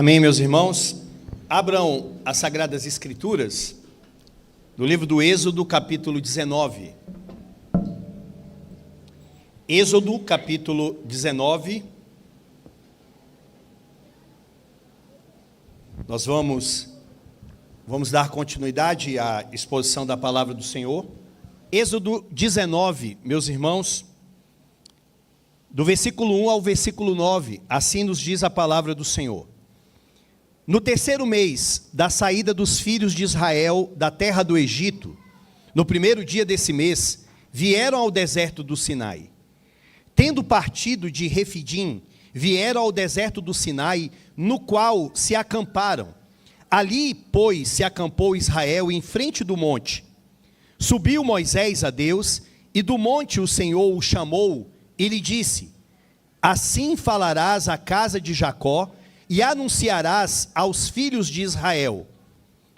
Amém, meus irmãos? Abram as Sagradas Escrituras no livro do Êxodo, capítulo 19. Êxodo, capítulo 19. Nós vamos dar continuidade à exposição da palavra do Senhor. Êxodo 19, meus irmãos, do versículo 1 ao versículo 9, assim nos diz a palavra do Senhor. No terceiro mês da saída dos filhos de Israel da terra do Egito, no primeiro dia desse mês, vieram ao deserto do Sinai. Tendo partido de Refidim, vieram ao deserto do Sinai, no qual se acamparam. Ali, pois, se acampou Israel em frente do monte. Subiu Moisés a Deus, e do monte o Senhor o chamou, e lhe disse: assim falarás à casa de Jacó, e anunciarás aos filhos de Israel: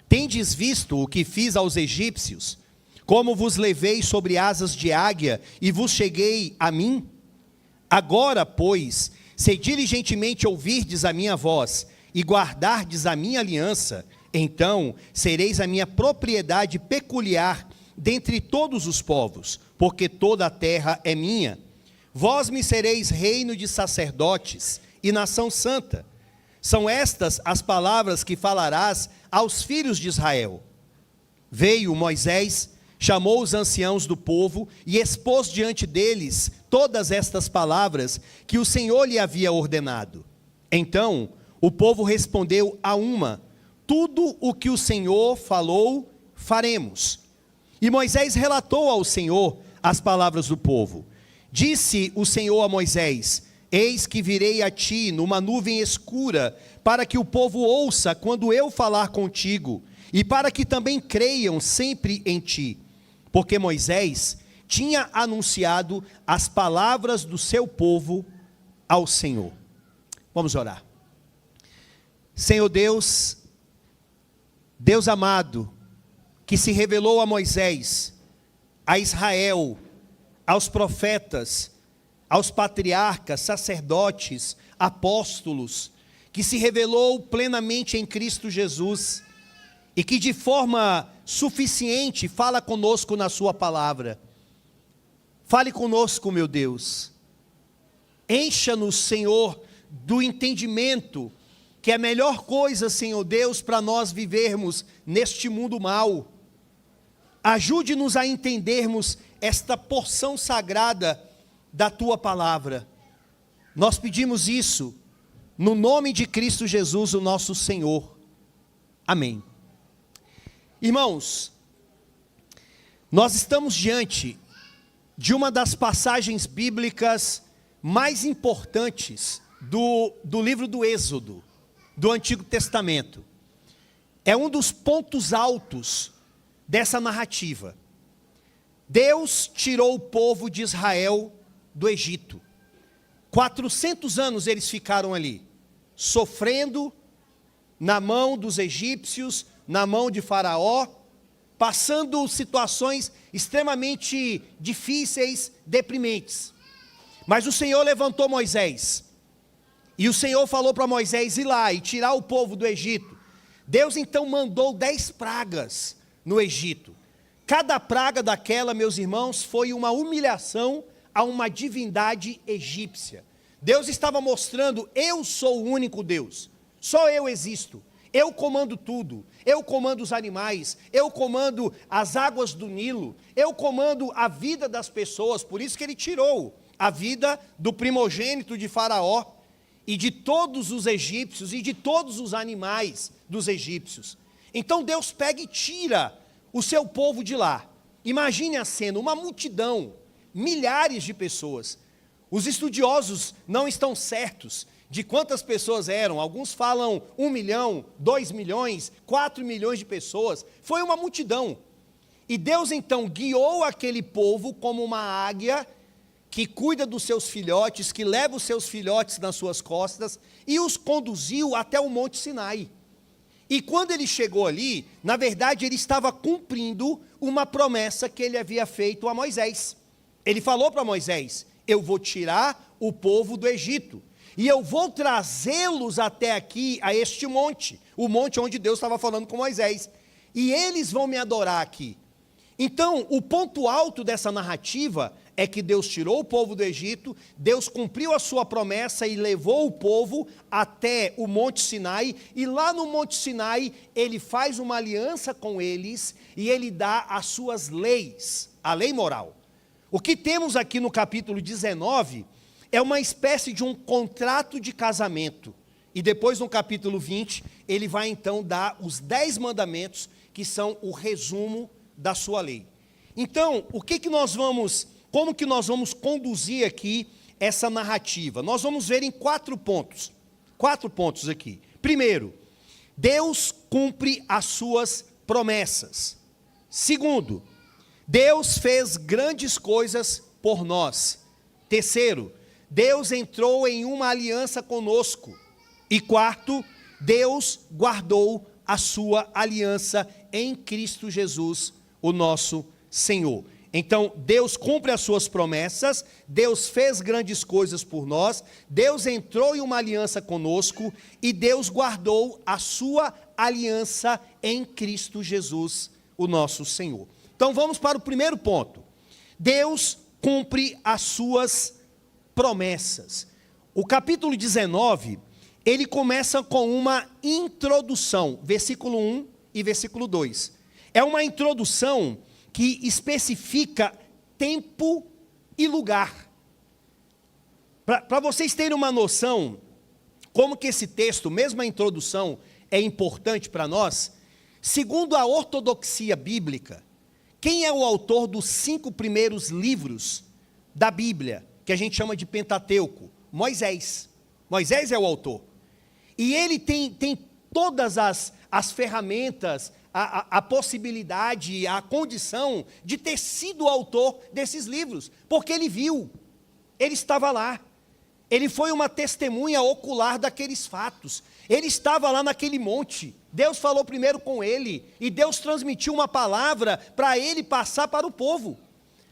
tendes visto o que fiz aos egípcios, como vos levei sobre asas de águia, e vos cheguei a mim? Agora, pois, se diligentemente ouvirdes a minha voz, e guardardes a minha aliança, então sereis a minha propriedade peculiar dentre todos os povos, porque toda a terra é minha. Vós me sereis reino de sacerdotes e nação santa. São estas as palavras que falarás aos filhos de Israel. Veio Moisés, chamou os anciãos do povo e expôs diante deles todas estas palavras que o Senhor lhe havia ordenado. Então o povo respondeu a uma: tudo o que o Senhor falou, faremos. E Moisés relatou ao Senhor as palavras do povo. Disse o Senhor a Moisés: eis que virei a ti numa nuvem escura, para que o povo ouça quando eu falar contigo, e para que também creiam sempre em ti. Porque Moisés tinha anunciado as palavras do seu povo ao Senhor. Vamos orar. Senhor Deus, Deus amado, que se revelou a Moisés, a Israel, aos profetas, aos patriarcas, sacerdotes, apóstolos, que se revelou plenamente em Cristo Jesus, e que de forma suficiente fala conosco na sua palavra. Fale conosco, meu Deus. Encha-nos, Senhor, do entendimento, que é a melhor coisa, Senhor Deus, para nós vivermos neste mundo mau. Ajude-nos a entendermos esta porção sagrada da Tua palavra. Nós pedimos isso no nome de Cristo Jesus, o nosso Senhor. Amém. Irmãos, nós estamos diante de uma das passagens bíblicas mais importantes do livro do Êxodo, do Antigo Testamento. É um dos pontos altos dessa narrativa. Deus tirou o povo de Israel do Egito. 400 anos eles ficaram ali, sofrendo na mão dos egípcios, na mão de Faraó, passando situações extremamente difíceis, deprimentes. Mas o Senhor levantou Moisés, e o Senhor falou para Moisés ir lá e tirar o povo do Egito. Deus então mandou 10 pragas no Egito. Cada praga daquela, meus irmãos, foi uma humilhação a uma divindade egípcia. Deus estava mostrando: eu sou o único Deus, só eu existo, eu comando tudo, eu comando os animais, eu comando as águas do Nilo, eu comando a vida das pessoas. Por isso que ele tirou a vida do primogênito de Faraó e de todos os egípcios e de todos os animais dos egípcios. Então Deus pega e tira o seu povo de lá. Imagine a cena, uma multidão, milhares de pessoas. Os estudiosos não estão certos de quantas pessoas eram. Alguns falam 1 milhão, 2 milhões, 4 milhões de pessoas. Foi uma multidão. E Deus então guiou aquele povo como uma águia que cuida dos seus filhotes, que leva os seus filhotes nas suas costas, e os conduziu até o Monte Sinai. E quando ele chegou ali, na verdade ele estava cumprindo uma promessa que ele havia feito a Moisés. Ele falou para Moisés: eu vou tirar o povo do Egito. e eu vou trazê-los até aqui, a este monte, o monte onde Deus estava falando com Moisés, e eles vão me adorar aqui. Então, o ponto alto dessa narrativa é que Deus tirou o povo do Egito, Deus cumpriu a sua promessa e levou o povo até o Monte Sinai, e lá no Monte Sinai, ele faz uma aliança com eles, e ele dá as suas leis, a lei moral. O que temos aqui no capítulo 19 é uma espécie de um contrato de casamento, e depois no capítulo 20, ele vai então dar os 10 mandamentos, que são o resumo da sua lei. Então, como que nós vamos conduzir aqui essa narrativa? Nós vamos ver em 4 pontos. 4 pontos aqui. Primeiro, Deus cumpre as suas promessas. Segundo, Deus fez grandes coisas por nós. Terceiro, Deus entrou em uma aliança conosco. E quarto, Deus guardou a sua aliança em Cristo Jesus, o nosso Senhor. Então, Deus cumpre as suas promessas, Deus fez grandes coisas por nós, Deus entrou em uma aliança conosco e Deus guardou a sua aliança em Cristo Jesus, o nosso Senhor. Então, vamos para o primeiro ponto. Deus cumpre as suas promessas. O capítulo 19, ele começa com uma introdução, versículo 1 e versículo 2. É uma introdução que especifica tempo e lugar. Para vocês terem uma noção, como que esse texto, mesmo a introdução, é importante para nós, segundo a ortodoxia bíblica, quem é o autor dos 5 primeiros livros da Bíblia, que a gente chama de Pentateuco? Moisés. Moisés é o autor. E ele tem todas as ferramentas, a possibilidade, a condição de ter sido o autor desses livros, porque ele viu, ele estava lá, ele foi uma testemunha ocular daqueles fatos, ele estava lá naquele monte, Deus falou primeiro com ele, e Deus transmitiu uma palavra para ele passar para o povo.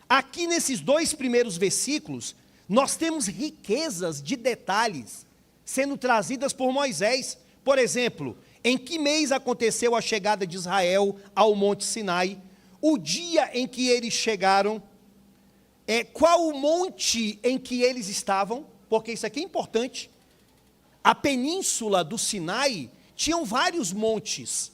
Aqui nesses 2 primeiros versículos, nós temos riquezas de detalhes sendo trazidas por Moisés. Por exemplo, em que mês aconteceu a chegada de Israel ao Monte Sinai? O dia em que eles chegaram? Qual o monte em que eles estavam? Porque isso aqui é importante. A península do Sinai tinham vários montes.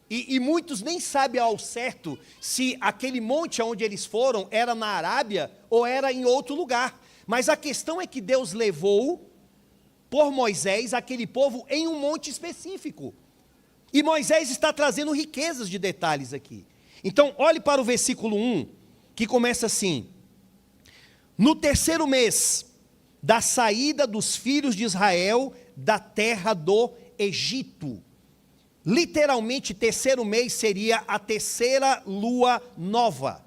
E muitos nem sabem ao certo se aquele monte onde eles foram era na Arábia ou era em outro lugar. Mas a questão é que Deus levou por Moisés aquele povo em um monte específico. E Moisés está trazendo riquezas de detalhes aqui. Então, olhe para o versículo 1, que começa assim: no 3º mês da saída dos filhos de Israel da terra do Egito. Literalmente, 3º mês seria a 3ª lua nova,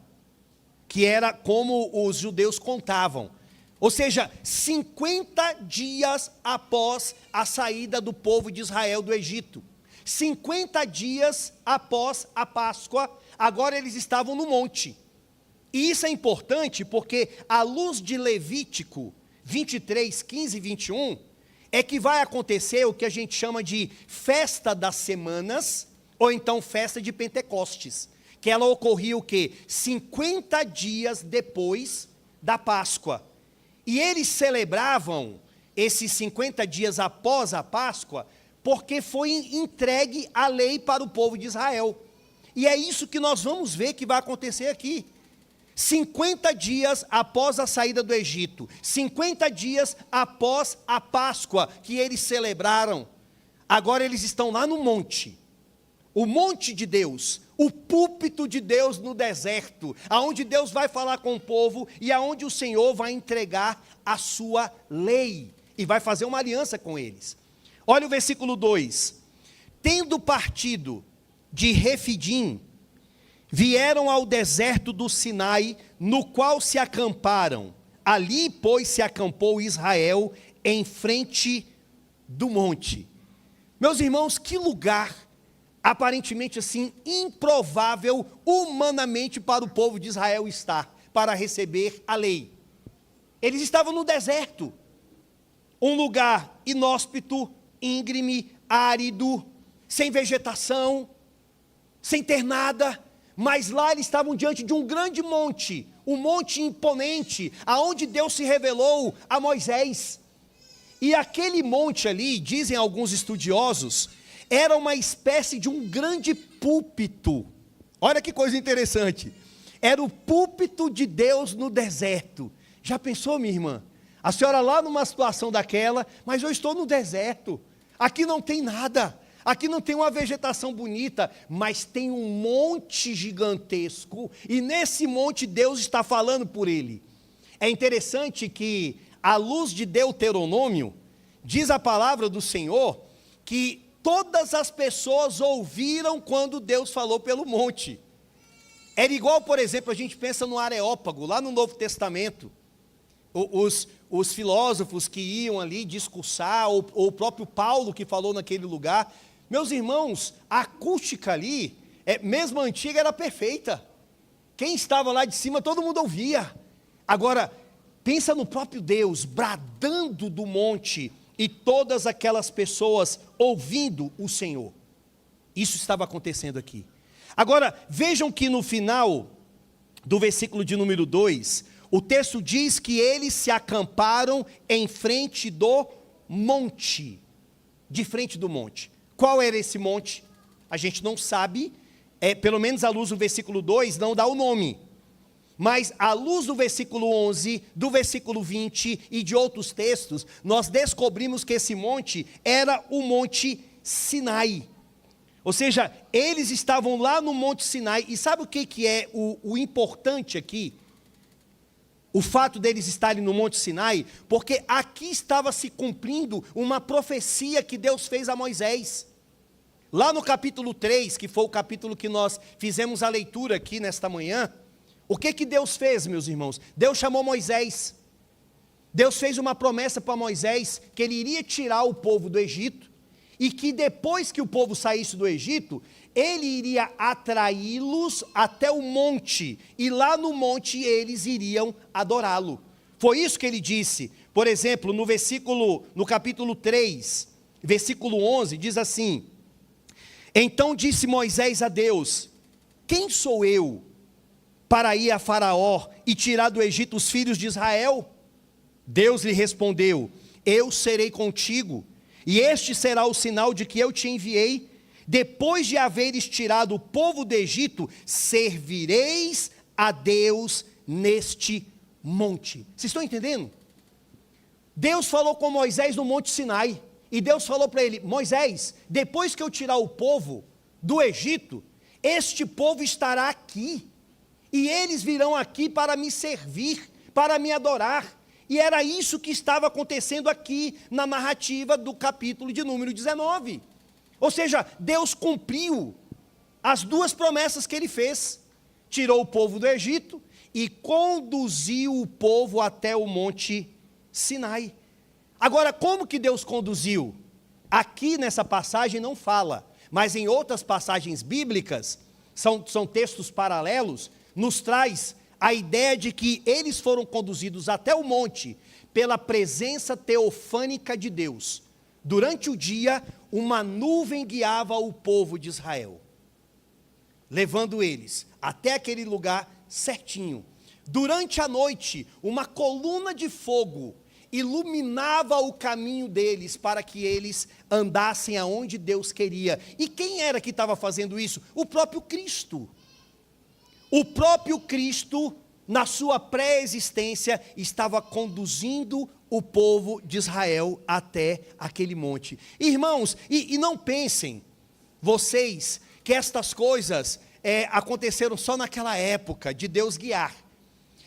que era como os judeus contavam. Ou seja, 50 dias após a saída do povo de Israel do Egito. 50 dias após a Páscoa, agora eles estavam no monte. E isso é importante porque, à luz de Levítico 23, 15 e 21, é que vai acontecer o que a gente chama de festa das semanas, ou então festa de Pentecostes, que ela ocorria o quê? 50 dias depois da Páscoa. E eles celebravam esses 50 dias após a Páscoa, porque foi entregue a lei para o povo de Israel. E é isso que nós vamos ver que vai acontecer aqui. 50 dias após a saída do Egito, 50 dias após a Páscoa que eles celebraram, agora eles estão lá no monte, o monte de Deus, o púlpito de Deus no deserto, aonde Deus vai falar com o povo e aonde o Senhor vai entregar a sua lei e vai fazer uma aliança com eles. Olha o versículo 2: tendo partido de Refidim, vieram ao deserto do Sinai, no qual se acamparam. Ali, pois, se acampou Israel em frente do monte. Meus irmãos, que lugar aparentemente assim improvável humanamente para o povo de Israel estar, para receber a lei. Eles estavam no deserto. um lugar inóspito, íngreme, árido, sem vegetação, sem ter nada, mas lá eles estavam diante de um grande monte, um monte imponente, aonde Deus se revelou a Moisés. E aquele monte ali, dizem alguns estudiosos, era uma espécie de um grande púlpito. Olha que coisa interessante. Era o púlpito de Deus no deserto. Já pensou, minha irmã? A senhora lá numa situação daquela, mas eu estou no deserto. Aqui não tem nada. Aqui não tem uma vegetação bonita, mas tem um monte gigantesco. E nesse monte Deus está falando por ele. É interessante que, à luz de Deuteronômio, diz a palavra do Senhor que todas as pessoas ouviram quando Deus falou pelo monte. Era igual, por exemplo, a gente pensa no Areópago, lá no Novo Testamento. Os filósofos que iam ali discursar, ou o próprio Paulo que falou naquele lugar. Meus irmãos, a acústica ali, mesmo antiga, era perfeita. Quem estava lá de cima, todo mundo ouvia. Agora, pensa no próprio Deus, bradando do monte, e todas aquelas pessoas ouvindo o Senhor. Isso estava acontecendo aqui. Agora, vejam que no final do versículo de número 2, o texto diz que eles se acamparam em frente do monte. De frente do monte. Qual era esse monte? A gente não sabe, pelo menos à luz do versículo 2, não dá o nome. Mas à luz do versículo 11, do versículo 20 e de outros textos, nós descobrimos que esse monte era o Monte Sinai. Ou seja, eles estavam lá no Monte Sinai, e sabe o que é o importante aqui? O fato deles estarem no Monte Sinai, porque aqui estava se cumprindo uma profecia que Deus fez a Moisés. Lá no capítulo 3, que foi o capítulo que nós fizemos a leitura aqui nesta manhã, o que Deus fez, meus irmãos? Deus chamou Moisés. Deus fez uma promessa para Moisés, que ele iria tirar o povo do Egito, e que depois que o povo saísse do Egito, ele iria atraí-los até o monte, e lá no monte eles iriam adorá-lo. Foi isso que ele disse. Por exemplo, no capítulo 3, versículo 11, diz assim: então disse Moisés a Deus: quem sou eu para ir a Faraó e tirar do Egito os filhos de Israel? Deus lhe respondeu: eu serei contigo, e este será o sinal de que eu te enviei. Depois de haveres tirado o povo do Egito, servireis a Deus neste monte. Vocês estão entendendo? Deus falou com Moisés no Monte Sinai, e Deus falou para ele: Moisés, depois que eu tirar o povo do Egito, este povo estará aqui, e eles virão aqui para me servir, para me adorar. E era isso que estava acontecendo aqui na narrativa do capítulo de número 19. Ou seja, Deus cumpriu as duas promessas que ele fez. Tirou o povo do Egito e conduziu o povo até o Monte Sinai. Agora, como que Deus conduziu? Aqui nessa passagem não fala, mas em outras passagens bíblicas, são textos paralelos, nos traz a ideia de que eles foram conduzidos até o monte pela presença teofânica de Deus. Durante o dia, uma nuvem guiava o povo de Israel, levando eles até aquele lugar certinho. Durante a noite, uma coluna de fogo iluminava o caminho deles para que eles andassem aonde Deus queria. E quem era que estava fazendo isso? O próprio Cristo. O próprio Cristo, na sua pré-existência, estava conduzindo o povo de Israel até aquele monte. Irmãos, e não pensem, vocês, que estas coisas aconteceram só naquela época de Deus guiar.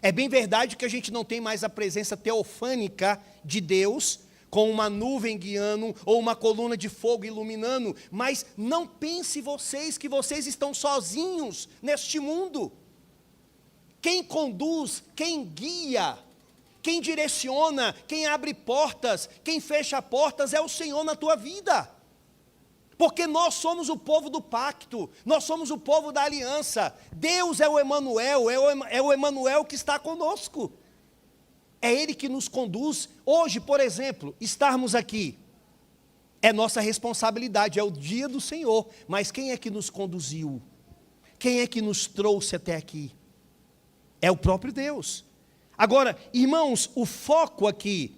É bem verdade que a gente não tem mais a presença teofânica de Deus, com uma nuvem guiando, ou uma coluna de fogo iluminando, mas não pense vocês que vocês estão sozinhos neste mundo. Quem conduz, quem guia, quem direciona, quem abre portas, quem fecha portas é o Senhor na tua vida. Porque nós somos o povo do pacto, nós somos o povo da aliança. Deus é o Emanuel, é o Emanuel que está conosco. é Ele que nos conduz. Hoje, por exemplo, estarmos aqui, é nossa responsabilidade, é o dia do Senhor, mas quem é que nos conduziu? Quem é que nos trouxe até aqui? É o próprio Deus. Agora, irmãos, o foco aqui,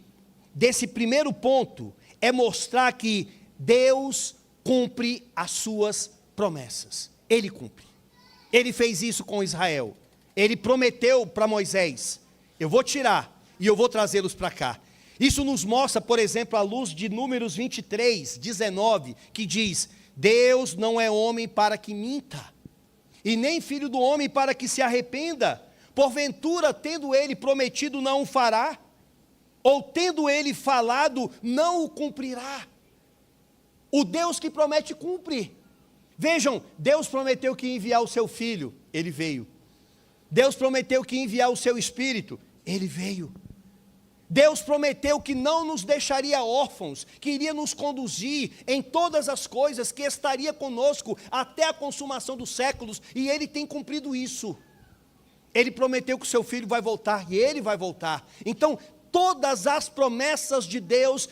desse primeiro ponto, é mostrar que Deus cumpre as suas promessas. Ele cumpre. Ele fez isso com Israel. Ele prometeu para Moisés, eu vou tirar e eu vou trazê-los para cá. Isso nos mostra, por exemplo, à luz de Números 23, 19, que diz, Deus não é homem para que minta, e nem filho do homem para que se arrependa. Porventura, tendo ele prometido, não o fará? Ou tendo ele falado, não o cumprirá? O Deus que promete, cumpre. Vejam, Deus prometeu que ia enviar o seu filho, ele veio. Deus prometeu que ia enviar o seu Espírito, ele veio. Deus prometeu que não nos deixaria órfãos, que iria nos conduzir em todas as coisas, que estaria conosco até a consumação dos séculos, e Ele tem cumprido isso. Ele prometeu que o seu filho vai voltar, e ele vai voltar. Então, todas as promessas de Deus,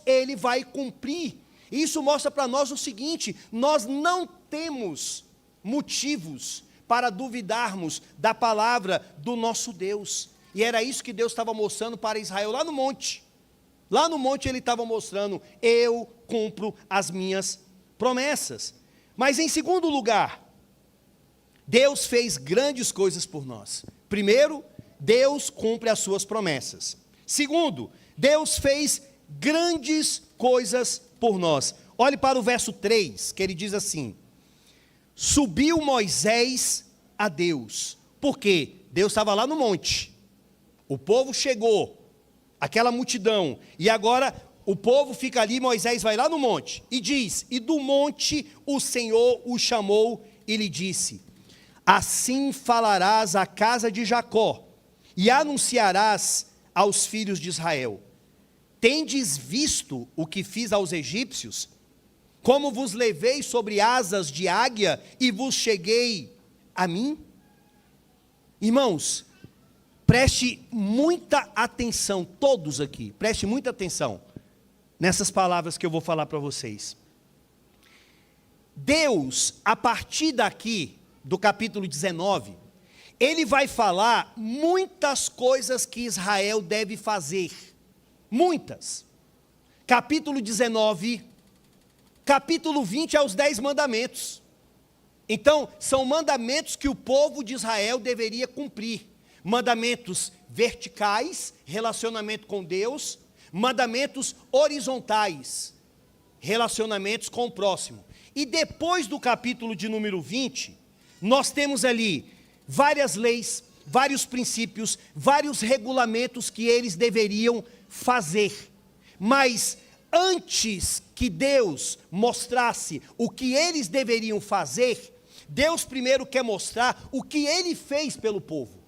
Ele vai cumprir. Isso mostra para nós o seguinte, nós não temos motivos para duvidarmos da palavra do nosso Deus. E era isso que Deus estava mostrando para Israel lá no monte. Lá no monte ele estava mostrando, eu cumpro as minhas promessas. Mas em segundo lugar, Deus fez grandes coisas por nós. Primeiro, Deus cumpre as suas promessas. Segundo, Deus fez grandes coisas por nós. Olhe para o verso 3, que ele diz assim, subiu Moisés a Deus. Por quê? Deus estava lá no monte. O povo chegou, aquela multidão, e agora o povo fica ali, Moisés vai lá no monte, e diz, e do monte o Senhor o chamou e lhe disse, assim falarás à casa de Jacó, e anunciarás aos filhos de Israel, tendes visto o que fiz aos egípcios? Como vos levei sobre asas de águia, e vos cheguei a mim? Irmãos, preste muita atenção, todos aqui, preste muita atenção nessas palavras que eu vou falar para vocês. Deus, a partir daqui, do capítulo 19, ele vai falar muitas coisas que Israel deve fazer, muitas. Capítulo 19, capítulo 20 é os 10 mandamentos. Então, são mandamentos que o povo de Israel deveria cumprir. Mandamentos verticais, relacionamento com Deus, mandamentos horizontais, relacionamentos com o próximo. E depois do capítulo de número 20, nós temos ali várias leis, vários princípios, vários regulamentos que eles deveriam fazer. Mas antes que Deus mostrasse o que eles deveriam fazer, Deus primeiro quer mostrar o que Ele fez pelo povo.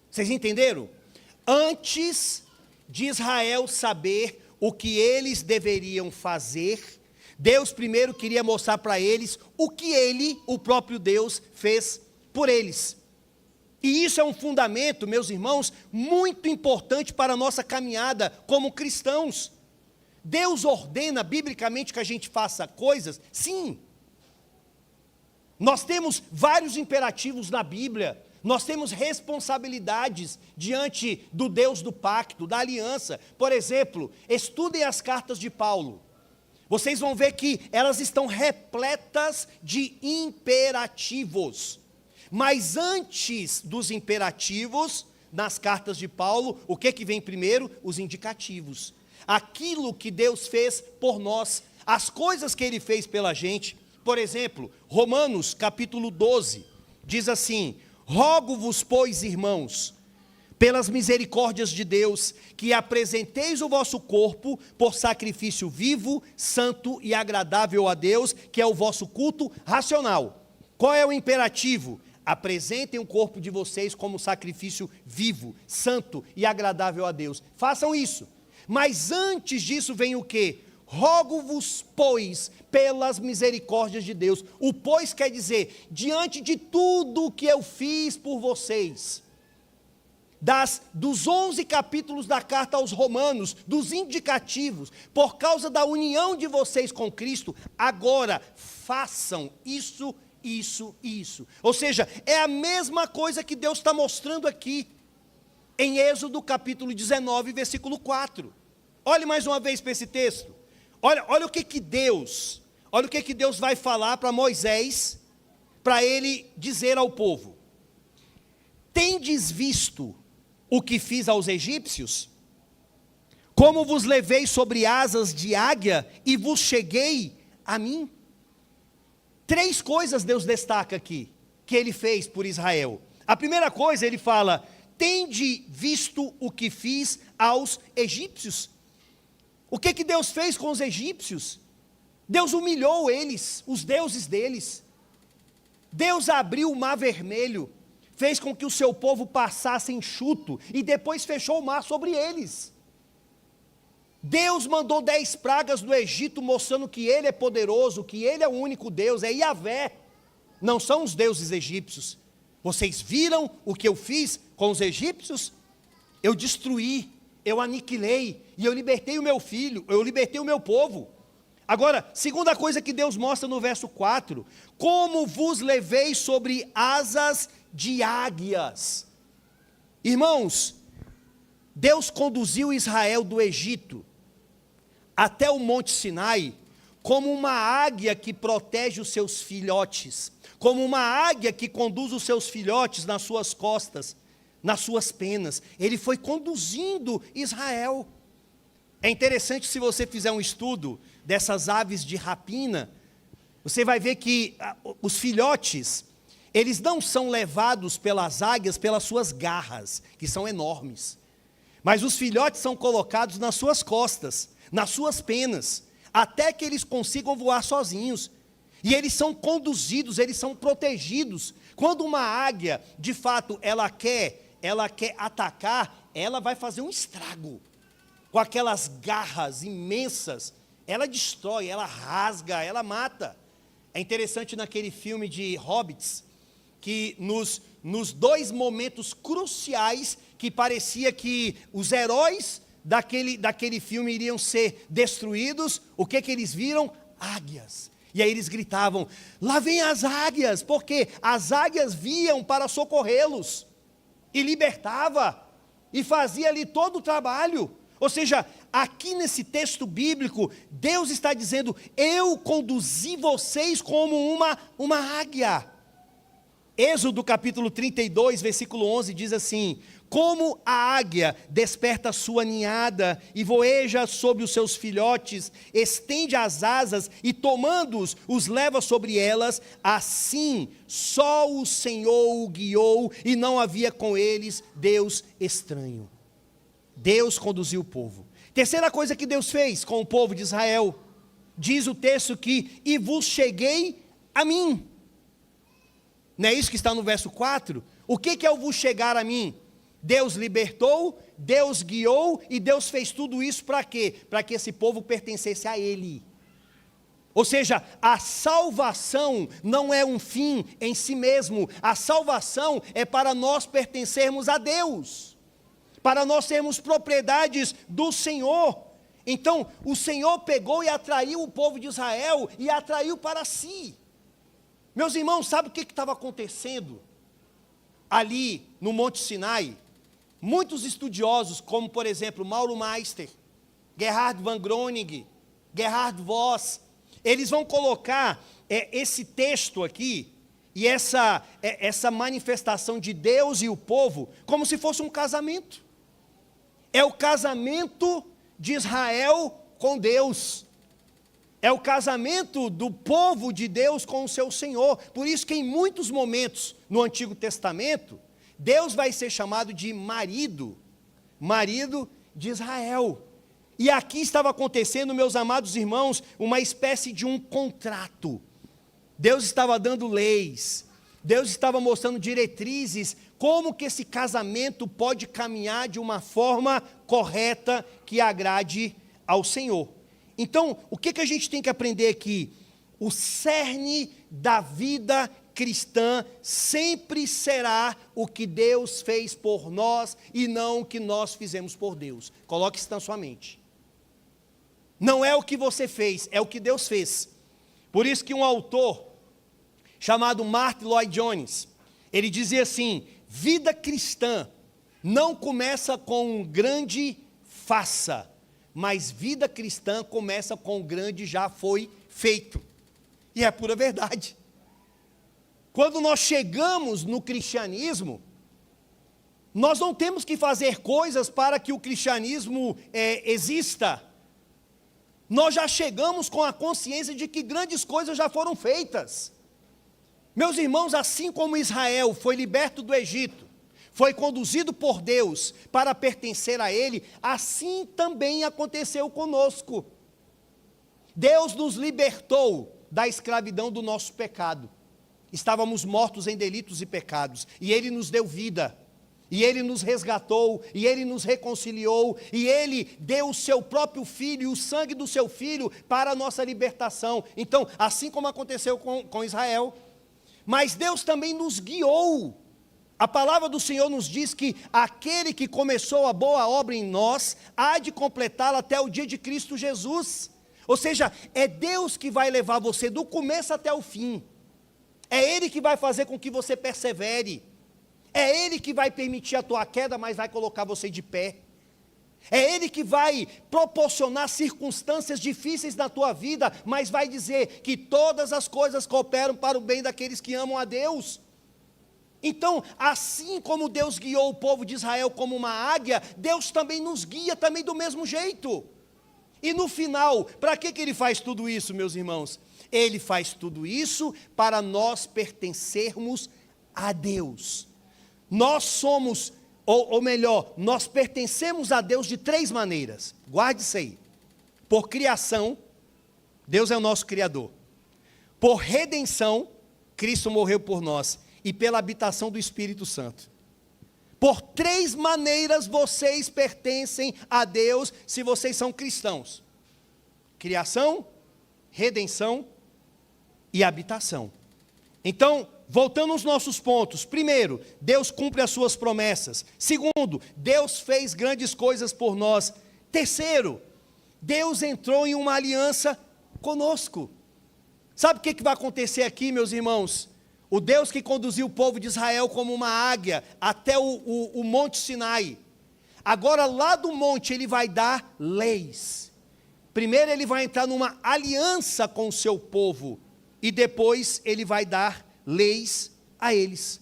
Vocês entenderam? Antes de Israel saber o que eles deveriam fazer, Deus primeiro queria mostrar para eles o que Ele, o próprio Deus, fez por eles. E isso é um fundamento, meus irmãos, muito importante para a nossa caminhada como cristãos. Deus ordena biblicamente que a gente faça coisas? Sim. Nós temos vários imperativos na Bíblia. Nós temos responsabilidades diante do Deus do pacto, da aliança. Por exemplo, estudem as cartas de Paulo. Vocês vão ver que elas estão repletas de imperativos. Mas antes dos imperativos, nas cartas de Paulo, o que vem primeiro? Os indicativos. Aquilo que Deus fez por nós, as coisas que Ele fez pela gente. Por exemplo, Romanos capítulo 12, diz assim, rogo-vos, pois, irmãos, pelas misericórdias de Deus, que apresenteis o vosso corpo por sacrifício vivo, santo e agradável a Deus, que é o vosso culto racional. Qual é o imperativo? Apresentem o corpo de vocês como sacrifício vivo, santo e agradável a Deus. Façam isso. Mas antes disso vem o quê? Rogo-vos, pois, pelas misericórdias de Deus. O pois quer dizer, diante de tudo o que eu fiz por vocês, dos 11 capítulos da carta aos Romanos, dos indicativos, por causa da união de vocês com Cristo, agora façam isso, isso e isso. Ou seja, é a mesma coisa que Deus está mostrando aqui, em Êxodo capítulo 19, versículo 4. Olhe mais uma vez para esse texto. Olha o que Deus vai falar para Moisés, para ele dizer ao povo. Tendes visto o que fiz aos egípcios? Como vos levei sobre asas de águia e vos cheguei a mim? 3 coisas Deus destaca aqui, que ele fez por Israel. A primeira coisa, ele fala, tende visto o que fiz aos egípcios? O que Deus fez com os egípcios? Deus humilhou eles, os deuses deles. Deus abriu o mar vermelho, fez com que o seu povo passasse enxuto, e depois fechou o mar sobre eles. Deus mandou 10 pragas do Egito, mostrando que Ele é poderoso, que Ele é o único Deus, é Yahvé, não são os deuses egípcios. Vocês viram o que eu fiz com os egípcios? Eu destruí, eu aniquilei, e eu libertei o meu filho, eu libertei o meu povo. Agora, segunda coisa que Deus mostra no verso 4, como vos levei sobre asas de águias. Irmãos, Deus conduziu Israel do Egito até o Monte Sinai, como uma águia que protege os seus filhotes, como uma águia que conduz os seus filhotes nas suas costas, nas suas penas. Ele foi conduzindo Israel. É interessante, se você fizer um estudo dessas aves de rapina, você vai ver que os filhotes, eles não são levados pelas águias pelas suas garras, que são enormes, mas os filhotes são colocados nas suas costas, nas suas penas, até que eles consigam voar sozinhos, e eles são conduzidos, eles são protegidos. Quando uma águia, de fato, ela quer atacar, ela vai fazer um estrago, com aquelas garras imensas, ela destrói, ela rasga, ela mata. É interessante naquele filme de Hobbits, que nos 2 momentos cruciais, que parecia que os heróis daquele filme iriam ser destruídos, o que eles viram? Águias. E aí eles gritavam, lá vem as águias, porque as águias vinham para socorrê-los, e libertava, e fazia ali todo o trabalho. Ou seja, aqui nesse texto bíblico, Deus está dizendo, eu conduzi vocês como uma águia. Êxodo capítulo 32, versículo 11, diz assim, como a águia desperta sua ninhada e voeja sobre os seus filhotes, estende as asas e tomando-os, os leva sobre elas, assim só o Senhor o guiou e não havia com eles Deus estranho. Deus conduziu o povo. Terceira coisa que Deus fez com o povo de Israel, diz o texto que, e vos cheguei a mim. Não é isso que está no verso 4? O que é o vos chegar a mim? Deus libertou, Deus guiou, e Deus fez tudo isso para quê? Para que esse povo pertencesse a Ele. Ou seja, a salvação não é um fim em si mesmo, a salvação é para nós pertencermos a Deus, para nós sermos propriedades do Senhor. Então, o Senhor pegou e atraiu o povo de Israel, e atraiu para si. Meus irmãos, sabe o que estava acontecendo ali no Monte Sinai? Muitos estudiosos, como por exemplo Mauro Meister, Gerhard van Groningen, Gerhard Voss, eles vão colocar esse texto aqui, e essa manifestação de Deus e o povo, como se fosse um casamento. É o casamento de Israel com Deus. É o casamento do povo de Deus com o seu Senhor. Por isso que em muitos momentos no Antigo Testamento, Deus vai ser chamado de marido de Israel. E aqui estava acontecendo, meus amados irmãos, uma espécie de um contrato. Deus estava dando leis, Deus estava mostrando diretrizes, como que esse casamento pode caminhar de uma forma correta que agrade ao Senhor. Então, o que a gente tem que aprender aqui? O cerne da vida cristã sempre será o que Deus fez por nós e não o que nós fizemos por Deus. Coloque isso na sua mente. Não é o que você fez, é o que Deus fez. Por isso que um autor chamado Martyn Lloyd-Jones, ele dizia assim: vida cristã não começa com um grande faça, mas vida cristã começa com um grande já foi feito. E é pura verdade. Quando nós chegamos no cristianismo, nós não temos que fazer coisas para que o cristianismo exista. Nós já chegamos com a consciência de que grandes coisas já foram feitas. Meus irmãos, assim como Israel foi liberto do Egito, foi conduzido por Deus para pertencer a Ele, assim também aconteceu conosco. Deus nos libertou da escravidão do nosso pecado. Estávamos mortos em delitos e pecados, e Ele nos deu vida. E Ele nos resgatou, e Ele nos reconciliou, e Ele deu o seu próprio Filho, e o sangue do seu Filho, para a nossa libertação. Então, assim como aconteceu com Israel, mas Deus também nos guiou. A palavra do Senhor nos diz que aquele que começou a boa obra em nós, há de completá-la até o dia de Cristo Jesus. Ou seja, é Deus que vai levar você do começo até o fim. É Ele que vai fazer com que você persevere. É Ele que vai permitir a tua queda, mas vai colocar você de pé. É Ele que vai proporcionar circunstâncias difíceis na tua vida, mas vai dizer que todas as coisas cooperam para o bem daqueles que amam a Deus. Então, assim como Deus guiou o povo de Israel como uma águia, Deus também nos guia também do mesmo jeito. E no final, para que Ele faz tudo isso, meus irmãos? Ele faz tudo isso para nós pertencermos a Deus. Nós somos, ou melhor, nós pertencemos a Deus de três maneiras. Guarde isso aí. Por criação, Deus é o nosso Criador. Por redenção, Cristo morreu por nós. E pela habitação do Espírito Santo. Por três maneiras vocês pertencem a Deus se vocês são cristãos: criação, redenção e habitação. Então, voltando aos nossos pontos: primeiro, Deus cumpre as suas promessas. Segundo, Deus fez grandes coisas por nós. Terceiro, Deus entrou em uma aliança conosco. Sabe o que vai acontecer aqui, meus irmãos? O Deus que conduziu o povo de Israel como uma águia até o Monte Sinai. Agora lá do monte Ele vai dar leis. Primeiro Ele vai entrar numa aliança com o seu povo. E depois Ele vai dar leis a eles.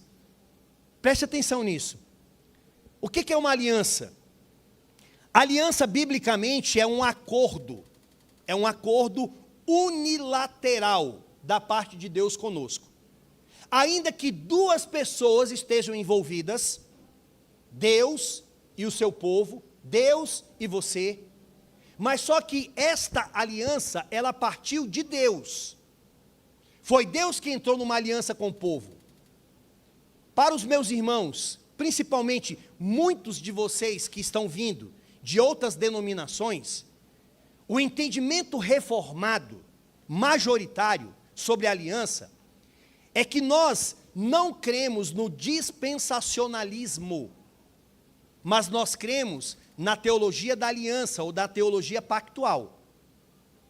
Preste atenção nisso. O que é uma aliança? Aliança biblicamente é um acordo. É um acordo unilateral da parte de Deus conosco. Ainda que duas pessoas estejam envolvidas, Deus e o seu povo, Deus e você, mas só que esta aliança, ela partiu de Deus. Foi Deus que entrou numa aliança com o povo. Para os meus irmãos, principalmente muitos de vocês que estão vindo de outras denominações, o entendimento reformado, majoritário, sobre a aliança, é que nós não cremos no dispensacionalismo, mas nós cremos na teologia da aliança, ou da teologia pactual.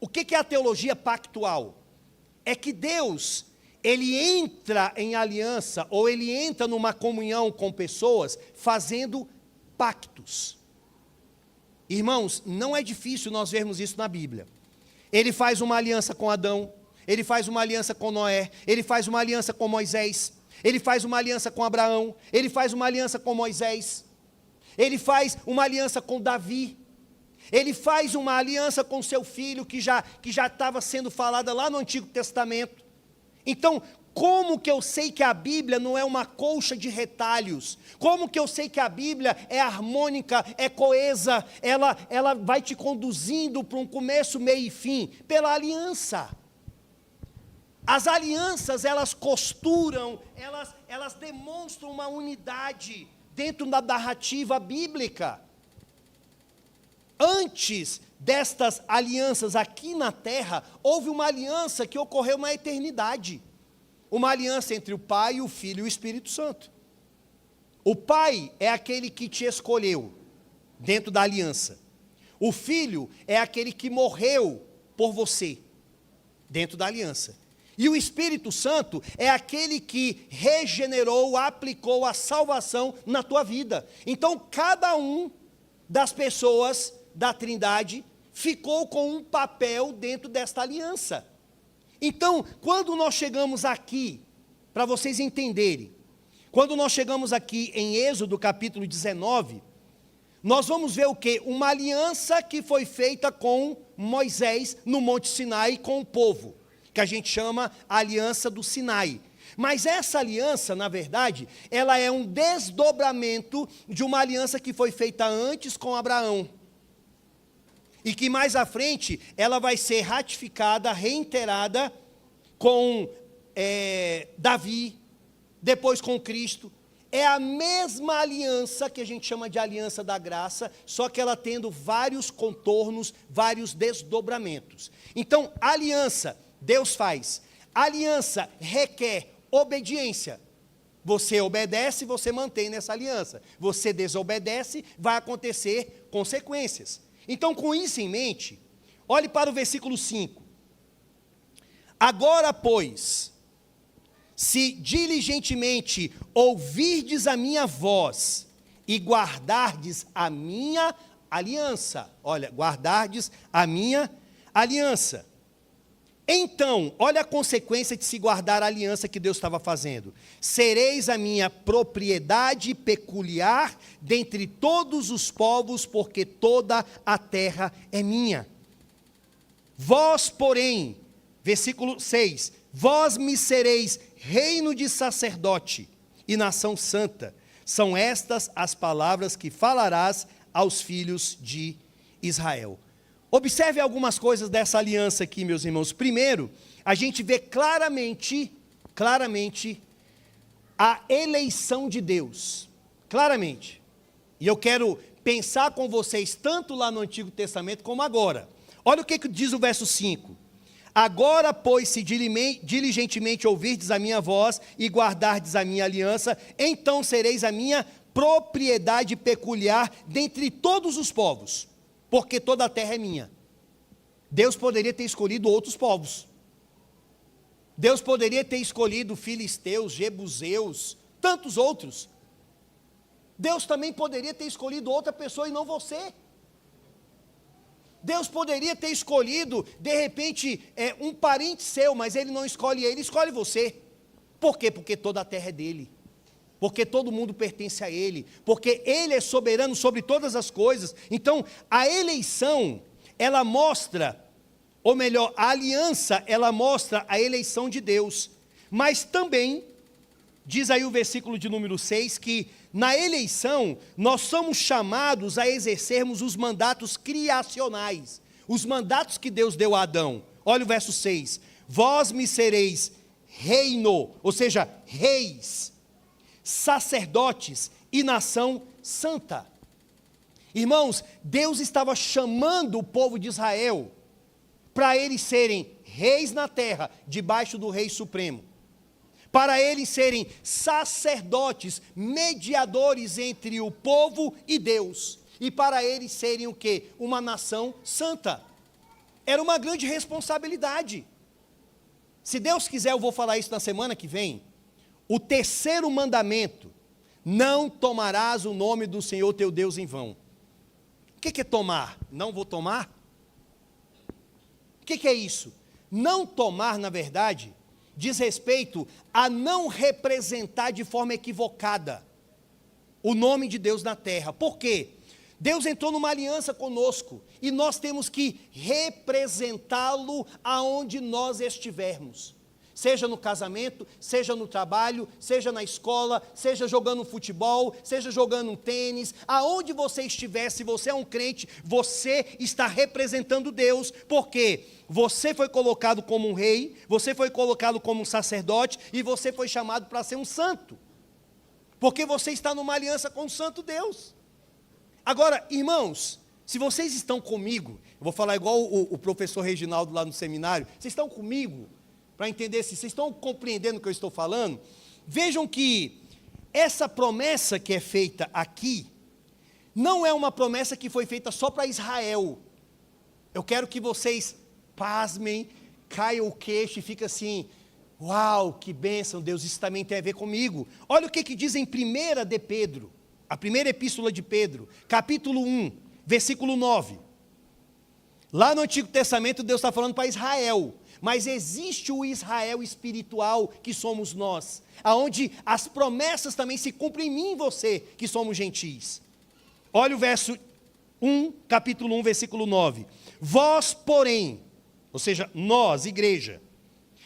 O que é a teologia pactual? É que Deus, Ele entra em aliança, ou Ele entra numa comunhão com pessoas, fazendo pactos. Irmãos, não é difícil nós vermos isso na Bíblia. Ele faz uma aliança com Adão, Ele faz uma aliança com Noé, Ele faz uma aliança com Moisés, Ele faz uma aliança com Abraão, Ele faz uma aliança com Moisés, Ele faz uma aliança com Davi, Ele faz uma aliança com seu filho, que já estava sendo falada lá no Antigo Testamento. Então, como que eu sei que a Bíblia não é uma colcha de retalhos? Como que eu sei que a Bíblia é harmônica, é coesa, ela vai te conduzindo para um começo, meio e fim? Pela aliança. As alianças, elas costuram, elas demonstram uma unidade dentro da narrativa bíblica. Antes destas alianças aqui na terra, houve uma aliança que ocorreu na eternidade. uma aliança entre o Pai, o Filho e o Espírito Santo. O Pai é aquele que te escolheu dentro da aliança. O Filho é aquele que morreu por você dentro da aliança. E o Espírito Santo é aquele que regenerou, aplicou a salvação na tua vida. Então, cada um das pessoas da Trindade ficou com um papel dentro desta aliança. Então, quando nós chegamos aqui, para vocês entenderem, quando nós chegamos aqui em Êxodo capítulo 19, nós vamos ver o quê? Uma aliança que foi feita com Moisés no Monte Sinai com o povo, que a gente chama a aliança do Sinai. Mas essa aliança, na verdade, ela é um desdobramento de uma aliança que foi feita antes com Abraão. E que mais à frente, ela vai ser ratificada, reiterada com Davi, depois com Cristo. É a mesma aliança que a gente chama de aliança da graça, só que ela tendo vários contornos, vários desdobramentos. Então, aliança, Deus faz. Aliança requer obediência. Você obedece, você mantém nessa aliança. Você desobedece, vai acontecer consequências. Então, com isso em mente, olhe para o versículo 5. Agora, pois, se diligentemente ouvirdes a minha voz e guardardes a minha aliança, olha, guardardes a minha aliança. Então, olha a consequência de se guardar a aliança que Deus estava fazendo. Sereis a minha propriedade peculiar dentre todos os povos, porque toda a terra é minha. Vós, porém, versículo 6, vós me sereis reino de sacerdote e nação santa. São estas as palavras que falarás aos filhos de Israel. Observe algumas coisas dessa aliança aqui, meus irmãos. Primeiro, a gente vê claramente a eleição de Deus. Claramente. E eu quero pensar com vocês, tanto lá no Antigo Testamento como agora. Olha o que diz o verso 5. Agora, pois, se diligentemente ouvirdes a minha voz e guardardes a minha aliança, então sereis a minha propriedade peculiar dentre todos os povos, porque toda a terra é minha. Deus poderia ter escolhido outros povos. Deus poderia ter escolhido filisteus, jebuseus, tantos outros. Deus também poderia ter escolhido outra pessoa e não você. Deus poderia ter escolhido, de repente, um parente seu, mas Ele não escolhe ele, escolhe você. Por quê? Porque toda a terra é dele. Porque todo mundo pertence a Ele. Porque Ele é soberano sobre todas as coisas. Então, a eleição, ela mostra, ou melhor, a aliança, ela mostra a eleição de Deus. Mas também, diz aí o versículo de número 6, que na eleição, nós somos chamados a exercermos os mandatos criacionais, os mandatos que Deus deu a Adão. Olha o verso 6, vós me sereis reino, ou seja, reis, sacerdotes e nação santa. Irmãos, Deus estava chamando o povo de Israel para eles serem reis na terra, debaixo do Rei Supremo. Para eles serem sacerdotes, mediadores entre o povo e Deus. E para eles serem o quê? Uma nação santa. Era uma grande responsabilidade. Se Deus quiser, eu vou falar isso na semana que vem. O terceiro mandamento, não tomarás o nome do Senhor teu Deus em vão. O que é tomar? Não vou tomar? O que é isso? Não tomar, na verdade, diz respeito a não representar de forma equivocada o nome de Deus na terra. Por quê? Deus entrou numa aliança conosco e nós temos que representá-lo aonde nós estivermos. Seja no casamento, seja no trabalho, seja na escola, seja jogando futebol, seja jogando um tênis, aonde você estiver, se você é um crente, você está representando Deus, porque você foi colocado como um rei, você foi colocado como um sacerdote e você foi chamado para ser um santo, porque você está numa aliança com o santo Deus. Agora, irmãos, se vocês estão comigo, eu vou falar igual o professor Reginaldo lá no seminário, vocês estão comigo? para entender se vocês estão compreendendo o que eu estou falando. Vejam que essa promessa que é feita aqui, não é uma promessa que foi feita só para Israel. Eu quero que vocês pasmem, caiam o queixo e fiquem assim, uau, que bênção, Deus, isso também tem a ver comigo. Olha o que diz em 1 de Pedro, a primeira epístola de Pedro, capítulo 1, versículo 9. Lá no Antigo Testamento Deus está falando para Israel, mas existe o Israel espiritual que somos nós, aonde as promessas também se cumprem em mim e em você, que somos gentis. Olha o verso 1, capítulo 1, versículo 9. Vós, porém, ou seja, nós, igreja,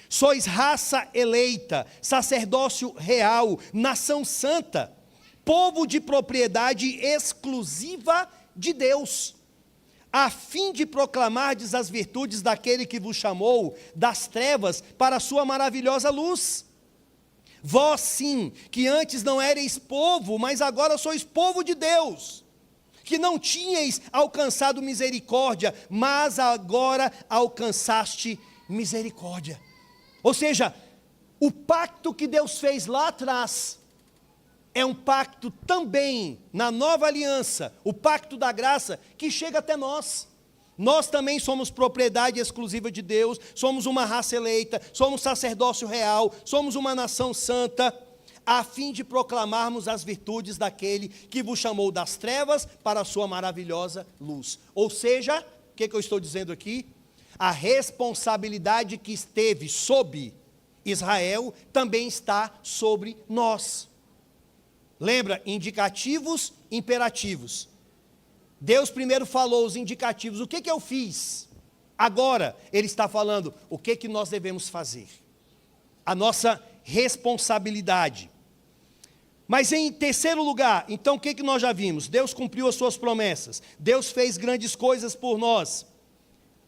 sois raça eleita, sacerdócio real, nação santa, povo de propriedade exclusiva de Deus, a fim de proclamardes as virtudes daquele que vos chamou das trevas para a sua maravilhosa luz. Vós sim, que antes não erais povo, mas agora sois povo de Deus, que não tinhais alcançado misericórdia, mas agora alcançaste misericórdia. Ou seja, o pacto que Deus fez lá atrás, é um pacto também, na nova aliança, o pacto da graça, que chega até nós. Nós também somos propriedade exclusiva de Deus, somos uma raça eleita, somos sacerdócio real, somos uma nação santa, a fim de proclamarmos as virtudes daquele que vos chamou das trevas para a sua maravilhosa luz. Ou seja, o que eu estou dizendo aqui? A responsabilidade que esteve sob Israel também está sobre nós. Lembra? Indicativos, imperativos. Deus primeiro falou os indicativos. O que eu fiz? Agora, Ele está falando o que nós devemos fazer. A nossa responsabilidade. Mas em terceiro lugar, então o que nós já vimos? Deus cumpriu as suas promessas. Deus fez grandes coisas por nós.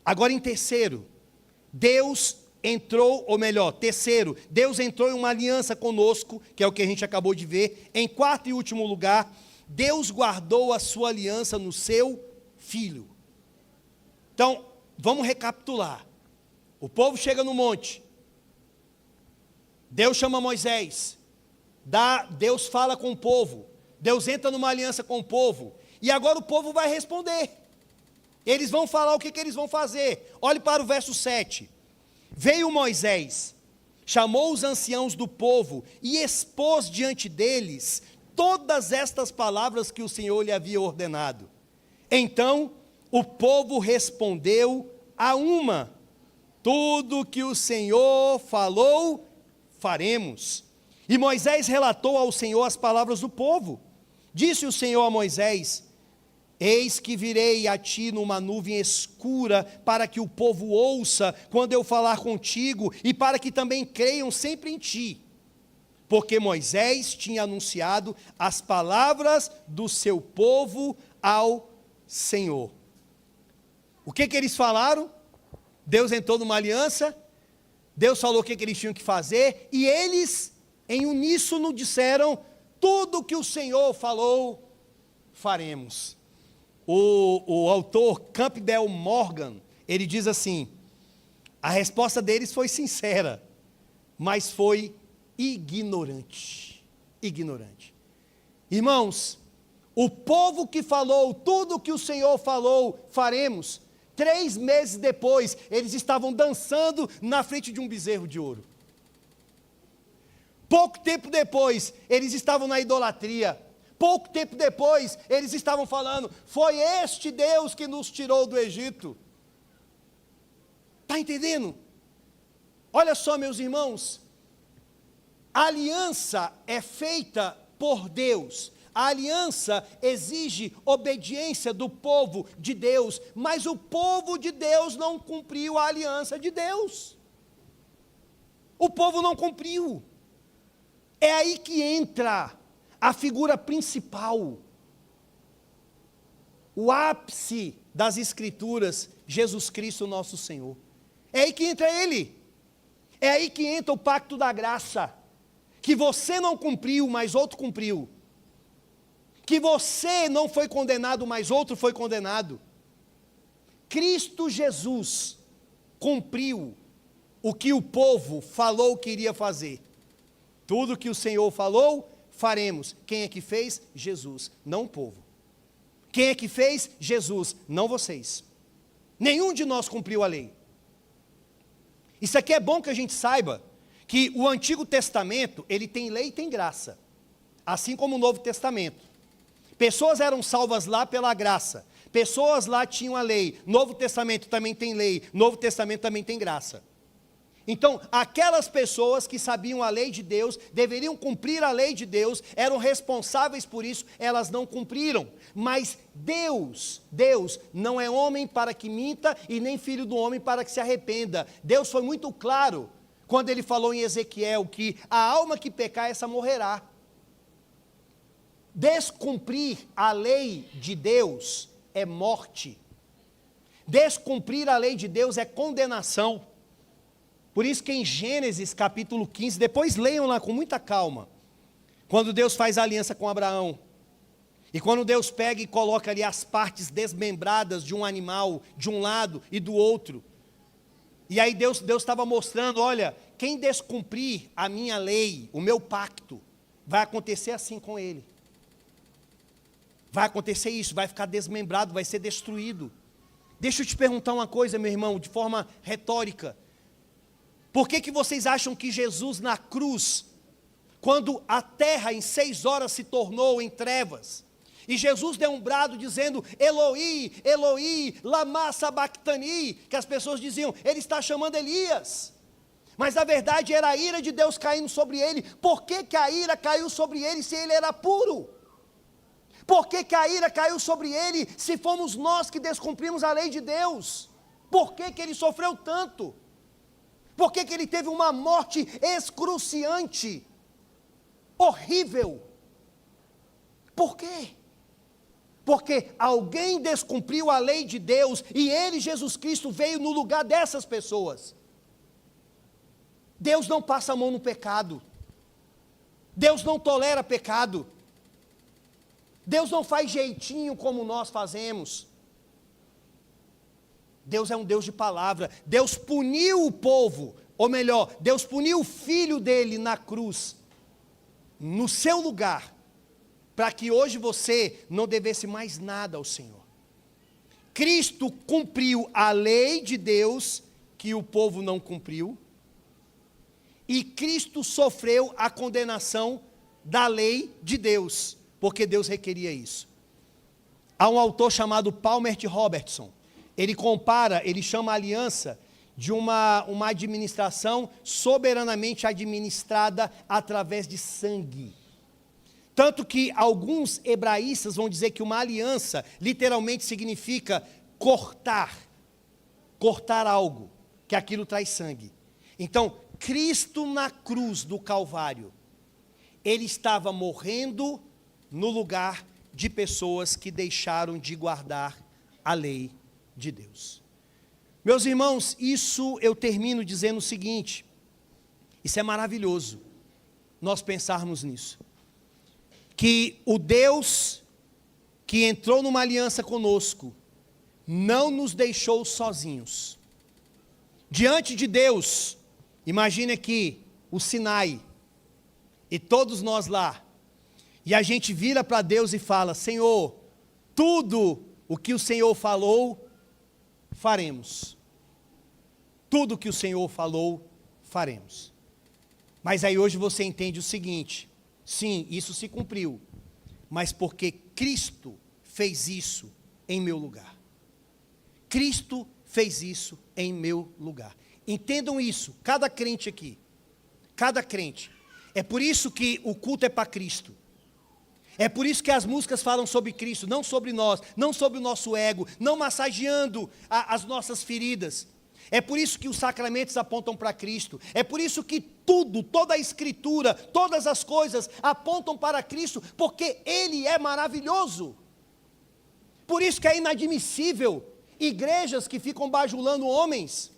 Agora em terceiro, Deus entrou, ou melhor, terceiro, Deus entrou em uma aliança conosco, que é o que a gente acabou de ver. Em quarto e último lugar, Deus guardou a sua aliança no seu Filho. Então, vamos recapitular. O povo chega no monte. Deus chama Moisés. Deus fala com o povo. Deus entra numa aliança com o povo. E agora o povo vai responder. Eles vão falar o que eles vão fazer. Olhe para o verso 7. Veio Moisés, chamou os anciãos do povo e expôs diante deles todas estas palavras que o Senhor lhe havia ordenado. Então o povo respondeu a uma: tudo que o Senhor falou, faremos. E Moisés relatou ao Senhor as palavras do povo. Disse o Senhor a Moisés: eis que virei a ti numa nuvem escura, para que o povo ouça quando eu falar contigo, e para que também creiam sempre em ti. Porque Moisés tinha anunciado as palavras do seu povo ao Senhor. O que eles falaram? Deus entrou numa aliança, Deus falou o que eles tinham que fazer, e eles, em uníssono, disseram: tudo que o Senhor falou, faremos. O autor Campbell Morgan, ele diz assim: a resposta deles foi sincera, mas foi ignorante. Ignorante. Irmãos, o povo que falou tudo que o Senhor falou, faremos, 3 meses depois, eles estavam dançando na frente de um bezerro de ouro. Pouco tempo depois, eles estavam na idolatria. Pouco tempo depois, eles estavam falando: foi este Deus que nos tirou do Egito. Está entendendo? Olha só, meus irmãos, a aliança é feita por Deus. A aliança exige obediência do povo de Deus, mas o povo de Deus não cumpriu a aliança de Deus. O povo não cumpriu. É aí que entra a figura principal, o ápice das Escrituras, Jesus Cristo nosso Senhor. É aí que entra Ele. É aí que entra o pacto da graça, que você não cumpriu, mas outro cumpriu. Que você não foi condenado, mas outro foi condenado. Cristo Jesus cumpriu o que o povo falou que iria fazer. Tudo que o Senhor falou, faremos. Quem é que fez? Jesus, não o povo. Quem é que fez? Jesus, não vocês. Nenhum de nós cumpriu a lei. Isso aqui é bom que a gente saiba, que o Antigo Testamento, ele tem lei e tem graça, assim como o Novo Testamento. Pessoas eram salvas lá pela graça, pessoas lá tinham a lei. Novo Testamento também tem lei, Novo Testamento também tem graça. Então, aquelas pessoas que sabiam a lei de Deus, deveriam cumprir a lei de Deus, eram responsáveis por isso, elas não cumpriram. Mas Deus não é homem para que minta e nem filho do homem para que se arrependa. Deus foi muito claro quando ele falou em Ezequiel que a alma que pecar, essa morrerá. Descumprir a lei de Deus é morte. Descumprir a lei de Deus é condenação. Por isso que em Gênesis capítulo 15, depois leiam lá com muita calma, quando Deus faz aliança com Abraão, e quando Deus pega e coloca ali as partes desmembradas de um animal, de um lado e do outro, e aí Deus estava mostrando, olha, quem descumprir a minha lei, o meu pacto, vai acontecer assim com ele. Vai acontecer isso, vai ficar desmembrado, vai ser destruído. Deixa eu te perguntar uma coisa, meu irmão, de forma retórica. Por que vocês acham que Jesus na cruz, quando a terra em 6 horas se tornou em trevas, e Jesus deu um brado dizendo, Eloi, Eloi, lama sabachthani, que as pessoas diziam, ele está chamando Elias. Mas na verdade era a ira de Deus caindo sobre ele. Por que a ira caiu sobre ele se ele era puro? Por que a ira caiu sobre ele se fomos nós que descumprimos a lei de Deus? Por que ele sofreu tanto? Por que ele teve uma morte excruciante, horrível? Por quê? Porque alguém descumpriu a lei de Deus e ele, Jesus Cristo, veio no lugar dessas pessoas. Deus não passa a mão no pecado. Deus não tolera pecado. Deus não faz jeitinho como nós fazemos. Deus é um Deus de palavra. Deus puniu o povo, ou melhor, Deus puniu o filho dele na cruz, no seu lugar, para que hoje você não devesse mais nada ao Senhor. Cristo cumpriu a lei de Deus, que o povo não cumpriu, e Cristo sofreu a condenação da lei de Deus, porque Deus requeria isso. Há um autor chamado Palmer T. Robertson. Ele compara, ele chama a aliança de uma administração soberanamente administrada através de sangue. Tanto que alguns hebraístas vão dizer que uma aliança literalmente significa cortar algo, que aquilo traz sangue. Então, Cristo na cruz do Calvário, ele estava morrendo no lugar de pessoas que deixaram de guardar a lei de Deus. Meus irmãos, isso eu termino dizendo o seguinte, isso é maravilhoso, nós pensarmos nisso, que o Deus que entrou numa aliança conosco, não nos deixou sozinhos. Diante de Deus, imagine aqui o Sinai, e todos nós lá, e a gente vira para Deus e fala, Senhor, tudo o que o Senhor falou, faremos. Tudo que o Senhor falou, faremos. Mas aí hoje você entende o seguinte, sim, isso se cumpriu, mas porque Cristo fez isso em meu lugar. Cristo fez isso em meu lugar. Entendam isso, cada crente aqui, cada crente. É por isso que o culto é para Cristo. É por isso que as músicas falam sobre Cristo, não sobre nós, não sobre o nosso ego, não massageando as nossas feridas. É por isso que os sacramentos apontam para Cristo. É por isso que tudo, toda a Escritura, todas as coisas apontam para Cristo, porque Ele é maravilhoso. Por isso que é inadmissível igrejas que ficam bajulando homens.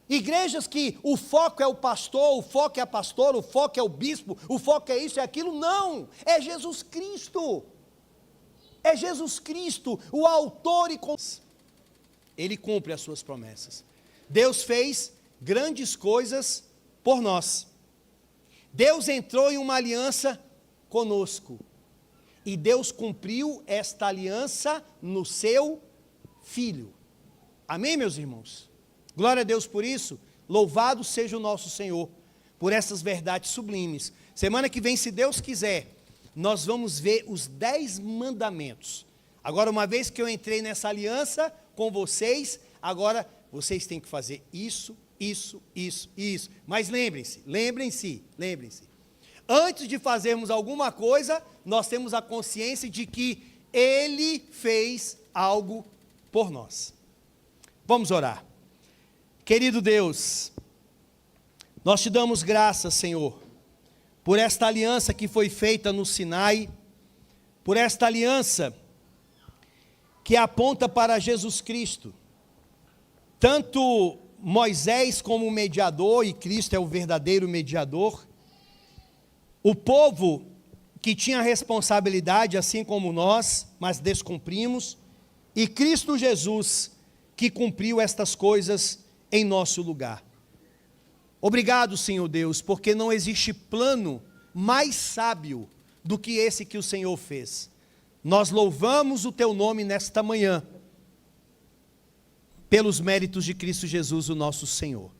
Igrejas que o foco é o pastor, o foco é a pastora, o foco é o bispo, o foco é isso e aquilo. Não, é Jesus Cristo. É Jesus Cristo, o autor e... Ele cumpre as suas promessas. Deus fez grandes coisas por nós. Deus entrou em uma aliança conosco. E Deus cumpriu esta aliança no seu Filho. Amém, meus irmãos? Glória a Deus por isso. Louvado seja o nosso Senhor por essas verdades sublimes. Semana que vem, se Deus quiser, nós vamos ver os 10 mandamentos. Agora, uma vez que eu entrei nessa aliança com vocês, agora vocês têm que fazer isso, isso, isso e isso. Mas lembrem-se. Antes de fazermos alguma coisa, nós temos a consciência de que Ele fez algo por nós. Vamos orar. Querido Deus, nós te damos graças, Senhor, por esta aliança que foi feita no Sinai, por esta aliança que aponta para Jesus Cristo. Tanto Moisés como mediador, e Cristo é o verdadeiro mediador. O povo que tinha responsabilidade, assim como nós, mas descumprimos. E Cristo Jesus, que cumpriu estas coisas em nosso lugar. Obrigado, Senhor Deus, porque não existe plano mais sábio do que esse que o Senhor fez. Nós louvamos o teu nome nesta manhã, pelos méritos de Cristo Jesus, o nosso Senhor.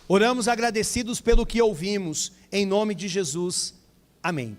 Oramos agradecidos pelo que ouvimos, em nome de Jesus. Amém.